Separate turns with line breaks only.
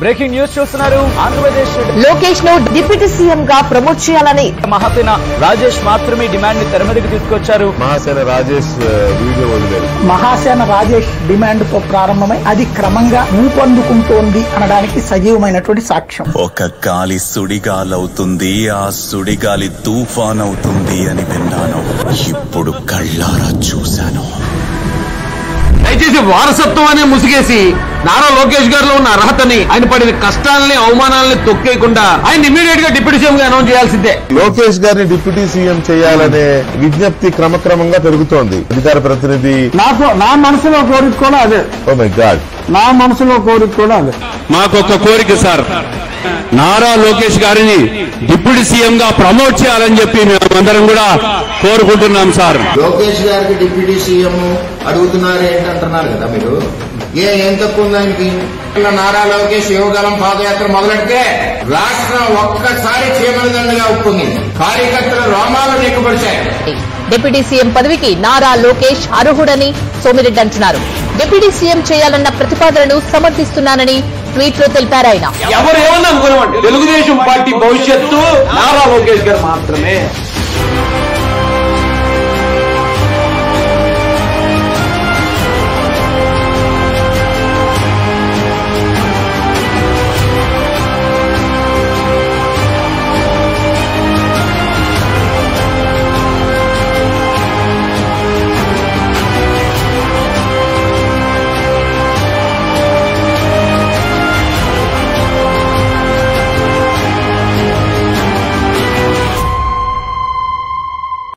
Breaking news చూస్తున్నారు. ఆంధ్రప్రదేశ్
లోకేష్ ను deputy CM గా ప్రమోట్ చేయాలని
మహాసేన రాజేష్ మాత్రమే డిమాండ్ ని తెరమీదకి తీసుకొచ్చారు.
మహాసేన రాజేష్ వీడియో వదిలేరు.
మహాసేన రాజేష్ డిమాండ్ తో ప్రారంభమై అది క్రమంగా ఊపందుకుంటోంది అనడానికి సజీవమైనటువంటి సాక్ష్యం.
ఒక గాలి సుడిగాలవుతుంది, ఆ సుడిగాలి తుఫాన్ అవుతుంది అని విన్నాను, ఇప్పుడు కళ్ళారా చూశాను.
దయచేసి వారసత్వం అనే ముసిగేసి నారా లోకేష్ గారిలో ఉన్న అర్హతని, ఆయన పడిన కష్టాలని అవమానాలని తొక్కేయకుండా ఆయన ఇమీడియట్ గా డిప్యూటీ సీఎం గా అనౌన్స్ చేయాల్సిందే.
లోకేష్ గారిని డిప్యూటీ సీఎం చేయాలనే విజ్ఞప్తి క్రమక్రమంగా పెరుగుతోంది. అధికార ప్రతినిధి
నా మనసులో కోరిక కూడా అదే.
ఓ మై గాడ్,
నా మనసులో కోరిక కూడా అదే.
మాకొక కోరిక సార్, నారా లోకేష్ గారిని డిప్యూటీ సీఎం గా ప్రమోట్ చేయాలని చెప్పి మేమందరం కూడా కోరుకుంటున్నాం సార్.
లోకేష్ గారికి డిప్యూటీ సీఎం అడుగుతున్నారు ఏంటంటున్నారు కదా మీరు, ఏం తక్కువ ఉంది ఆయనకి? నారా లోకేష్ యువగలం పాదయాత్ర మొదలెడితే రాష్ట్రం ఒక్కసారి చీమలదండగా ఉప్పొంగింది. కార్యకర్తల రోమాలు నెక్కుపడిచాయి.
డిప్యూటీ సీఎం పదవికి నారా లోకేష్ అర్హుడని సోమిరెడ్డి అంటున్నారు. డిప్యూటీ సీఎం చేయాలన్న ప్రతిపాదనను సమర్థిస్తున్నానని ట్వీట్ లో తెలిపారు ఆయన.
ఎవరు ఏమన్నా అనుకోనివ్వండి, తెలుగుదేశం పార్టీ భవిష్యత్తు నారా లోకేష్ గారు మాత్రమే.